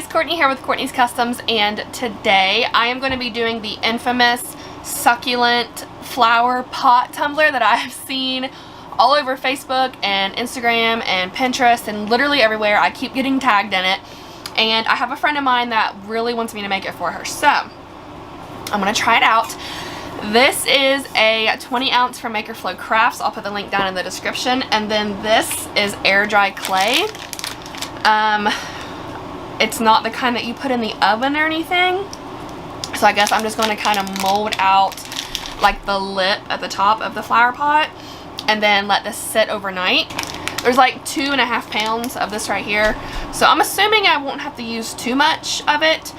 Courtney here with Courtney's Customs, and today I am going to be doing the infamous succulent flower pot tumbler that I have seen all over Facebook and Instagram and Pinterest and literally everywhere. I keep getting tagged in it, and I have a friend of mine that really wants me to make it for her, so I'm going to try it out. This is a 20 ounce from Maker Flow Crafts. I'll put the link down in the description. And then this is air dry clay. It's not the kind that you put in the oven or anything. So I guess I'm just going to kind of mold out like the lip at the top of the flower pot and then let this sit overnight. There's like 2.5 pounds of this right here. So I'm assuming I won't have to use too much of it.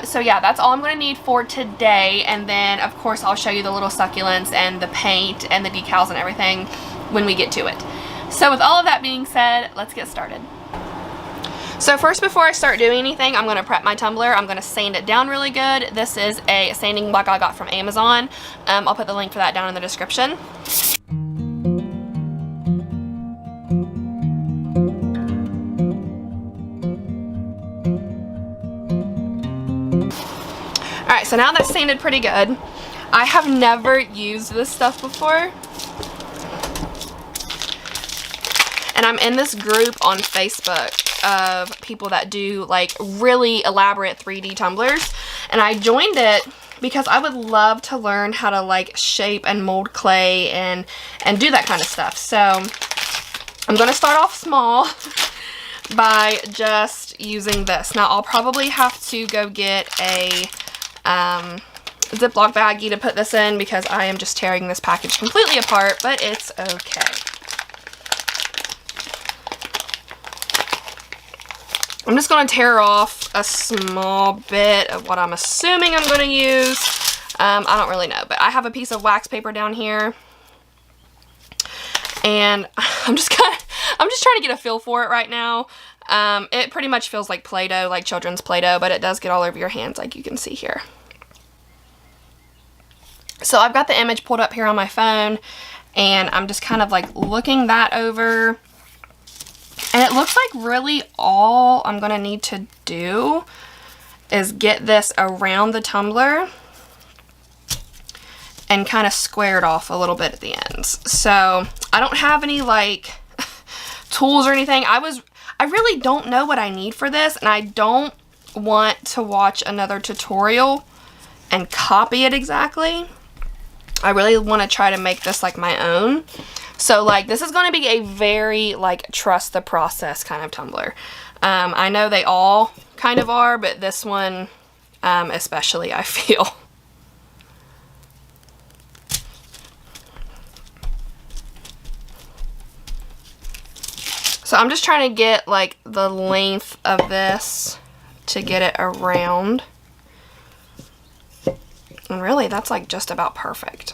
So yeah, that's all I'm going to need for today, and then of course I'll show you the little succulents and the paint and the decals and everything when we get to it. So with all of that being said, let's get started. So first, before I start doing anything, I'm going to prep my tumbler. I'm going to sand it down really good. This is a sanding block I got from Amazon. I'll put the link for that down in the description. Alright, so now that's sanded pretty good. I have never used this stuff before. And I'm in this group on Facebook of people that do like really elaborate 3D tumblers. And I joined it because I would love to learn how to like shape and mold clay and do that kind of stuff. So I'm going to start off small by just using this. Now I'll probably have to go get a Ziploc baggie to put this in because I am just tearing this package completely apart, but it's okay. I'm just going to tear off a small bit of what I'm assuming I'm going to use. I don't really know, but I have a piece of wax paper down here, and I'm just trying to get a feel for it right now. It pretty much feels like Play-Doh, like children's Play-Doh, but it does get all over your hands like you can see here. So I've got the image pulled up here on my phone, and I'm just kind of like looking that over. And it looks like really all I'm going to need to do is get this around the tumbler and kind of square it off a little bit at the ends. So I don't have any like tools or anything. I really don't know what I need for this, and I don't want to watch another tutorial and copy it exactly. I really want to try to make this like my own. So like this is going to be a very like trust the process kind of tumbler. I know they all kind of are, but this one especially, I feel. So I'm just trying to get like the length of this to get it around. And really that's like just about perfect.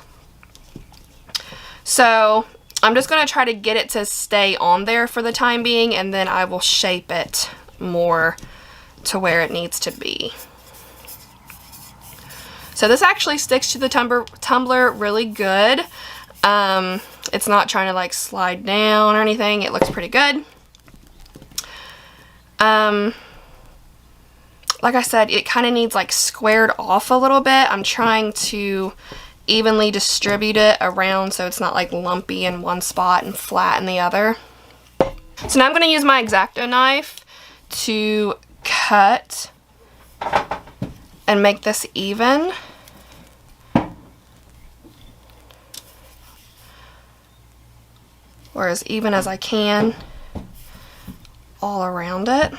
So I'm just going to try to get it to stay on there for the time being, and then I will shape it more to where it needs to be. So this actually sticks to the tumbler really good. It's not trying to like slide down or anything. It looks pretty good. Like I said, it kind of needs like squared off a little bit. I'm trying to evenly distribute it around so it's not like lumpy in one spot and flat in the other. So now I'm going to use my X-Acto knife to cut and make this even. Or as even as I can all around it.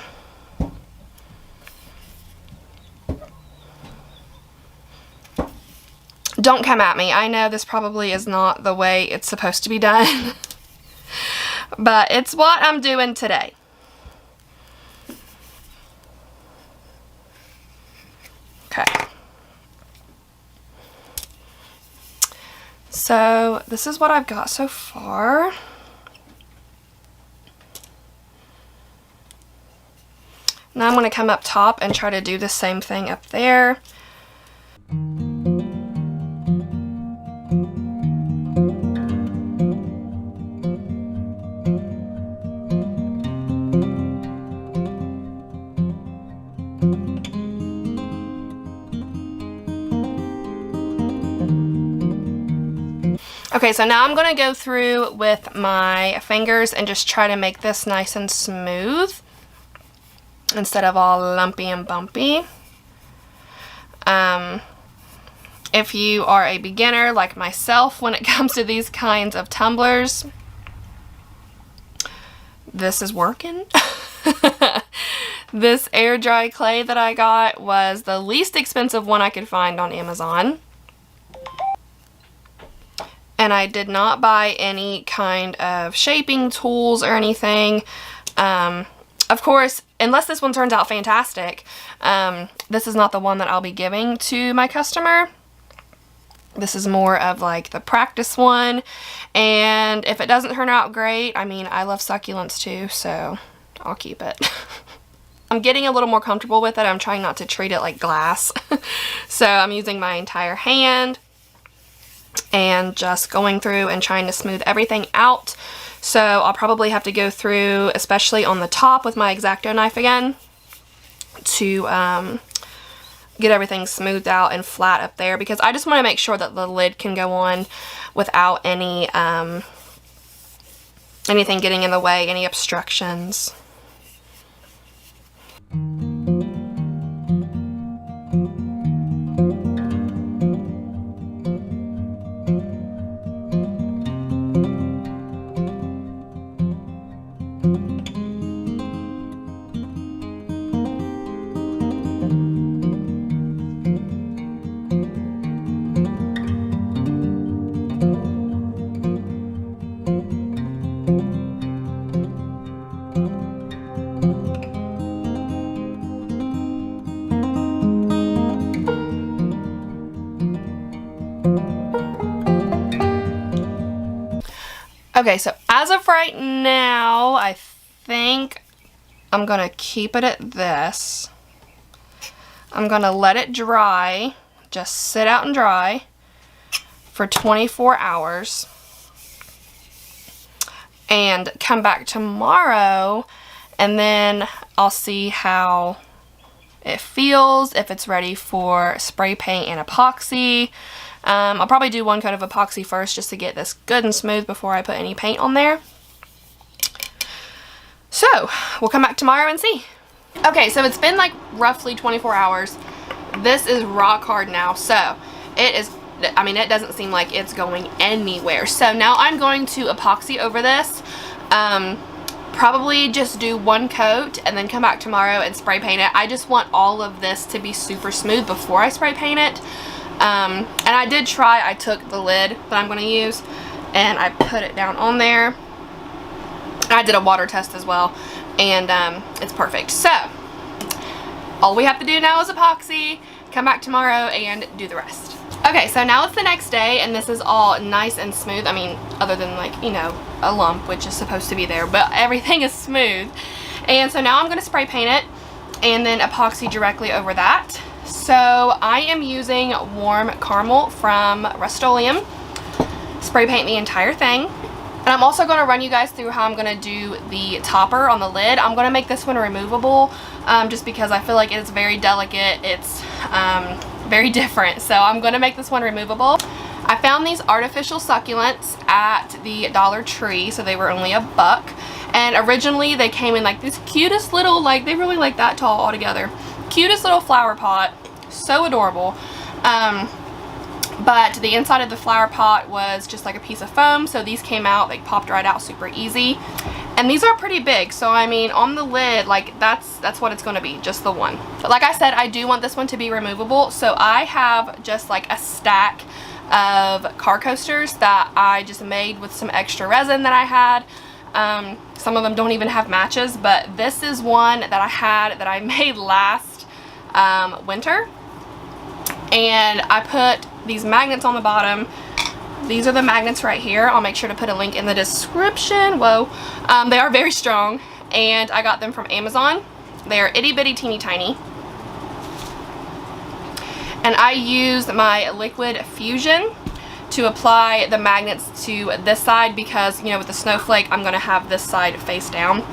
Don't come at me. I know this probably is not the way it's supposed to be done, but it's what I'm doing today. Okay. So this is what I've got so far. Now I'm going to come up top and try to do the same thing up there. Okay, so now I'm going to go through with my fingers and just try to make this nice and smooth instead of all lumpy and bumpy. If you are a beginner like myself when it comes to these kinds of tumblers, this is working. This air dry clay that I got was the least expensive one I could find on Amazon. And I did not buy any kind of shaping tools or anything. Of course, unless this one turns out fantastic, this is not the one that I'll be giving to my customer. This is more of like the practice one. And if it doesn't turn out great, I mean, I love succulents too, so I'll keep it. I'm getting a little more comfortable with it. I'm trying not to treat it like glass. So I'm using my entire hand and just going through and trying to smooth everything out. So I'll probably have to go through, especially on the top with my X-Acto knife again, to get everything smoothed out and flat up there, because I just want to make sure that the lid can go on without any anything getting in the way, any obstructions. Okay, so as of right now, I think I'm going to keep it at this. I'm going to let it dry, just sit out and dry for 24 hours. And come back tomorrow, and then I'll see how it feels, if it's ready for spray paint and epoxy. I'll probably do one coat of epoxy first just to get this good and smooth before I put any paint on there. So, we'll come back tomorrow and see. Okay, so it's been like roughly 24 hours. This is rock hard now, so it is, I mean, it doesn't seem like it's going anywhere. So now I'm going to epoxy over this. Probably just do one coat and then come back tomorrow and spray paint it. I just want all of this to be super smooth before I spray paint it. And I did try, I took the lid that I'm going to use and I put it down on there. I did a water test as well, and it's perfect. So, all we have to do now is epoxy, come back tomorrow and do the rest. Okay, so now it's the next day and this is all nice and smooth. I mean, other than like, you know, a lump which is supposed to be there, but everything is smooth. And so now I'm going to spray paint it and then epoxy directly over that. So I am using Warm Caramel from Rust-Oleum. Spray paint the entire thing. And I'm also going to run you guys through how I'm going to do the topper on the lid. I'm going to make this one removable just because I feel like it's very delicate. It's very different. So I'm going to make this one removable. I found these artificial succulents at the Dollar Tree, so they were only $1. And originally they came in like this cutest little, like they really like that tall altogether. Cutest little flower pot, so adorable. But the inside of the flower pot was just like a piece of foam, so these came out, they popped right out super easy. And these are pretty big, so I mean on the lid, like that's what it's going to be, just the one. But like I said, I do want this one to be removable, so I have just like a stack of car coasters that I just made with some extra resin that I had. Some of them don't even have matches, but this is one that I had that I made last winter, and I put these magnets on the bottom. These are the magnets right here. I'll make sure to put a link in the description. Whoa. They are very strong, and I got them from Amazon. They are itty bitty teeny tiny, and I used my liquid fusion to apply the magnets to this side because, you know, with the snowflake I'm going to have this side face down.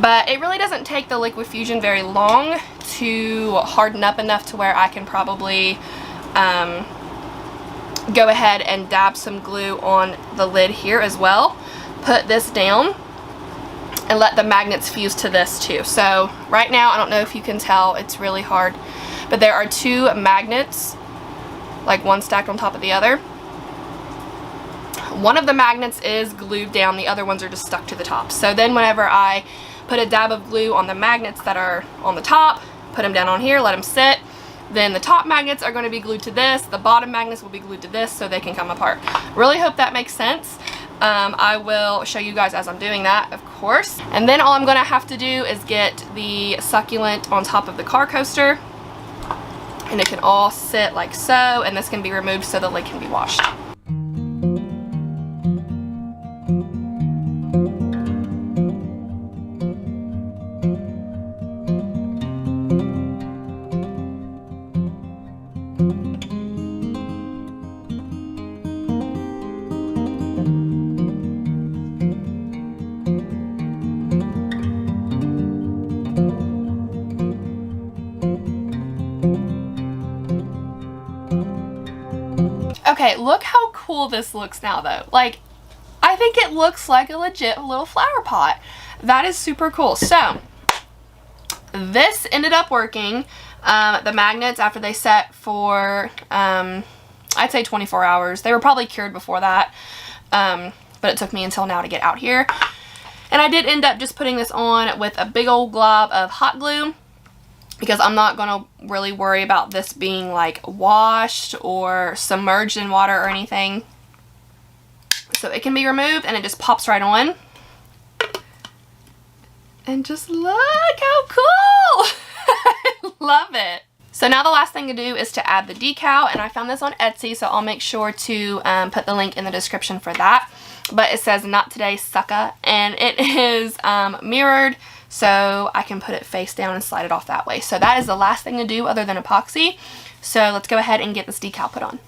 But it really doesn't take the liquid fusion very long to harden up enough to where I can probably go ahead and dab some glue on the lid here as well. Put this down and let the magnets fuse to this too. So right now, I don't know if you can tell, it's really hard, but there are 2 magnets, like one stacked on top of the other. One of the magnets is glued down, the other ones are just stuck to the top. So then whenever I put a dab of glue on the magnets that are on the top, put them down on here, let them sit, then the top magnets are going to be glued to this, the bottom magnets will be glued to this so they can come apart. Really hope that makes sense. I will show you guys as I'm doing that, of course. And then all I'm going to have to do is get the succulent on top of the car coaster, and it can all sit like so, and this can be removed so the lid can be washed. Okay, look how cool this looks now though. Like, I think it looks like a legit little flower pot. That is super cool. So, this ended up working. The magnets, after they set for, I'd say 24 hours. They were probably cured before that, but it took me until now to get out here. And I did end up just putting this on with a big old glob of hot glue, because I'm not going to really worry about this being like washed or submerged in water or anything. So it can be removed and it just pops right on. And just look how cool! I love it. So now the last thing to do is to add the decal, and I found this on Etsy, so I'll make sure to put the link in the description for that. But it says "Not Today, Sucka," and it is mirrored, so I can put it face down and slide it off that way. So that is the last thing to do other than epoxy. So let's go ahead and get this decal put on.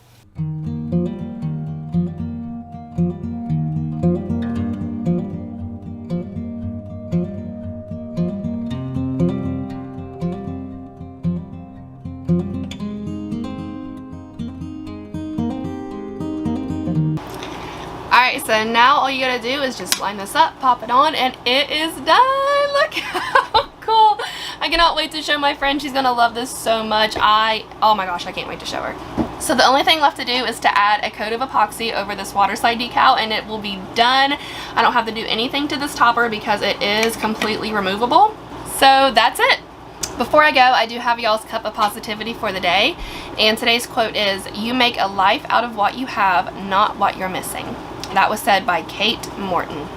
Alright, so now all you gotta do is just line this up, pop it on, and it is done! Look how cool! I cannot wait to show my friend. She's gonna love this so much. Oh my gosh, I can't wait to show her. So the only thing left to do is to add a coat of epoxy over this water slide decal, and it will be done. I don't have to do anything to this topper because it is completely removable. So that's it. Before I go, I do have y'all's cup of positivity for the day, and today's quote is, "You make a life out of what you have, not what you're missing." That was said by Kate Morton.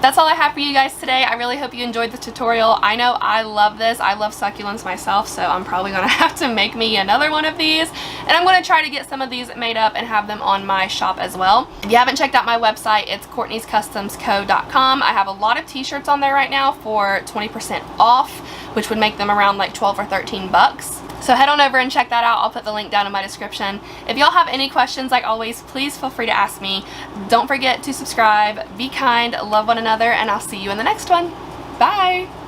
That's all I have for you guys today. I really hope you enjoyed the tutorial. I know I love this. I love succulents myself, so I'm probably going to have to make me another one of these. And I'm going to try to get some of these made up and have them on my shop as well. If you haven't checked out my website, it's Courtney'sCustomsCo.com. I have a lot of t-shirts on there right now for 20% off, which would make them around like 12 or 13 bucks. So head on over and check that out. I'll put the link down in my description. If y'all have any questions, like always, please feel free to ask me. Don't forget to subscribe, be kind, love one another, and I'll see you in the next one. Bye!